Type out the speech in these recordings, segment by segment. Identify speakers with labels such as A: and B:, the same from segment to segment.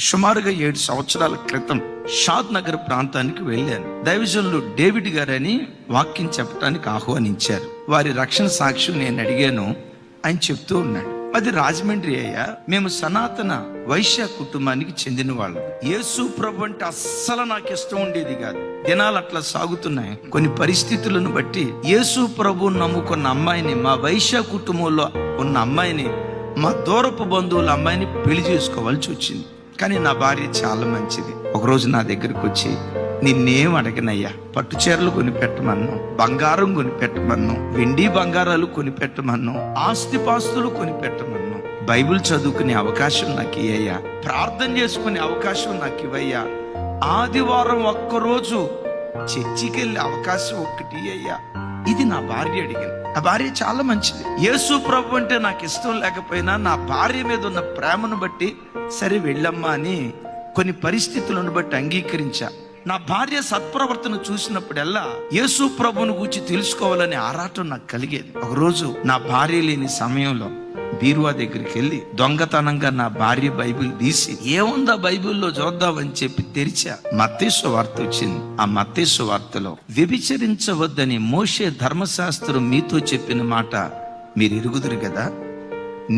A: సుమారుగా 7 సంవత్సరాల క్రితం షాద్ నగర్ ప్రాంతానికి వెళ్ళాను. దైవజనులు డేవిడ్ గారని వాక్యం చెప్పడానికి ఆహ్వానించారు. వారి రక్షణ సాక్ష్యం నేను అడిగాను. ఆయన చెప్తూ ఉన్నాడు, అది రాజమండ్రి అయ్యా, మేము సనాతన వైశ్య కుటుంబానికి చెందిన వాళ్ళం. యేసు ప్రభు అంటే అస్సలు నాకు ఇష్టం ఉండేది కాదు. దినాలు అట్లా సాగుతున్నాయి. కొన్ని పరిస్థితులను బట్టి యేసు ప్రభు నమ్ముకున్న అమ్మాయిని, మా వైశ్య కుటుంబంలో ఉన్న అమ్మాయిని, మా దూరపు బంధువుల అమ్మాయిని పెళ్లి చేసుకోవాల్సి వచ్చింది. కానీ నా భార్య చాలా మంచిది. ఒకరోజు నా దగ్గరకు వచ్చి, నిన్నేం అడగనయ్యా, పట్టు చీరలు కొనిపెట్టమన్ను, బంగారం కొనిపెట్టమన్ను, వెండి బంగారాలు కొనిపెట్టమన్ను, ఆస్తిపాస్తులు కొనిపెట్టమన్ను, బైబిల్ చదువుకునే అవకాశం నాకు ఇయ్యయ్యా, ప్రార్థన చేసుకునే అవకాశం నాకు ఇవ్వయ్యా, ఆదివారం ఒక్కరోజు చర్చికి వెళ్ళే అవకాశం ఒక్కటి అయ్యా. ఇది నా భార్య అడిగింది. నా భార్య చాలా మంచిది. యేసు ప్రభు అంటే నాకు ఇష్టం లేకపోయినా నా భార్య మీద ఉన్న ప్రేమను బట్టి సరే వెళ్ళమ్మా అని కొన్ని పరిస్థితులను బట్టి అంగీకరించా. నా భార్య సత్ప్రవర్తన చూసినప్పుడల్లా యేసు ప్రభువును గురించి తెలుసుకోవాలనే ఆరాటం నాకు కలిగేది. ఒకరోజు నా భార్య లేని సమయంలో బీరువా దగ్గరికి వెళ్ళి దొంగతనంగా నా భార్య బైబిల్ తీసి, ఏముందా బైబిల్లో చూద్దామని చెప్పి తెరిచా. మత్తయి సువార్త వచ్చింది. ఆ మత్తయి సువార్తలో వ్యభిచరించవద్దని మోషే ధర్మశాస్త్రం మీతో చెప్పిన మాట మీరు ఎరుగుదురు కదా,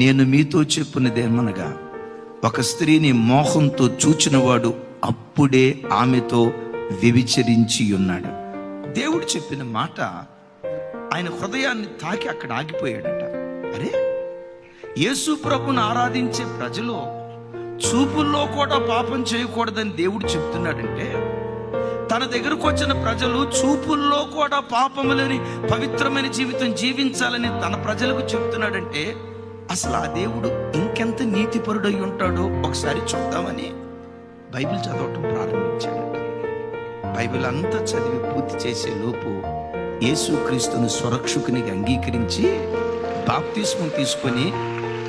A: నేను మీతో చెప్పినదేమనగా, ఒక స్త్రీని మోహంతో చూచినవాడు అప్పుడే ఆమెతో వ్యభిచరించి ఉన్నాడు. దేవుడు చెప్పిన మాట ఆయన హృదయాన్ని తాకి అక్కడ ఆగిపోయాడట. అరే, యేసు ప్రభుని ఆరాధించే ప్రజలు చూపుల్లో కూడా పాపం చేయకూడదని దేవుడు చెప్తున్నాడంటే, తన దగ్గరకు వచ్చిన ప్రజలు చూపుల్లో కూడా పాపము లేని పవిత్రమైన జీవితం జీవించాలని తన ప్రజలకు చెప్తున్నాడంటే, అసలు ఆ దేవుడు ఇంకెంత నీతిపరుడై ఉంటాడో ఒకసారి చూద్దామని బైబిల్ చదవటం ప్రారంభించాడట. బైబిల్ అంతా చదివి పూర్తి చేసే లోపు యేసుక్రీస్తును స్వరక్షకునిగా అంగీకరించి బాప్తిస్మం తీసుకొని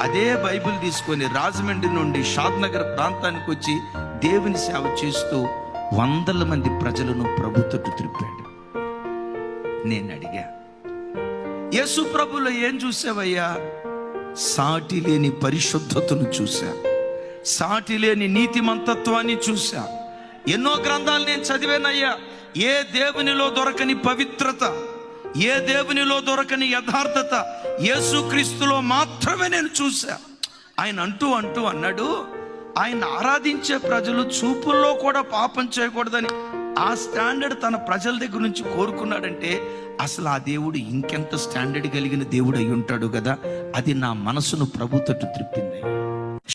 A: అదే బైబిల్ తీసుకొని రాజమండ్రి నుండి షాద్ నగర్ ప్రాంతానికి వచ్చి దేవుని సేవ చేస్తూ 100 మంది ప్రజలను ప్రభు తట్టు త్రిప్పాడు. నేను అడిగా, యేసు ప్రభులో ఏం చూసావయ్యా? సాటి లేని పరిశుద్ధతను చూశా, సాటి లేని నీతిమంతత్వాన్ని చూశా. ఎన్నో గ్రంథాలు నేను చదివానయ్యా. ఏ దేవునిలో దొరకని పవిత్రత, ఏ దేవునిలో దొరకని యథార్థత యేసుక్రీస్తులో మాత్రమే నేను చూశా. ఆయన అంటూ అన్నాడు, ఆయన ఆరాధించే ప్రజలు చూపుల్లో కూడా పాపం చేయకూడదని ఆ స్టాండర్డ్ తన ప్రజల దగ్గర నుంచి కోరుకున్నాడంటే అసలు ఆ దేవుడు ఇంకెంత స్టాండర్డ్ కలిగిన దేవుడు అయి ఉంటాడు కదా. అది నా మనసును ప్రభు తట్టు త్రిప్పింది.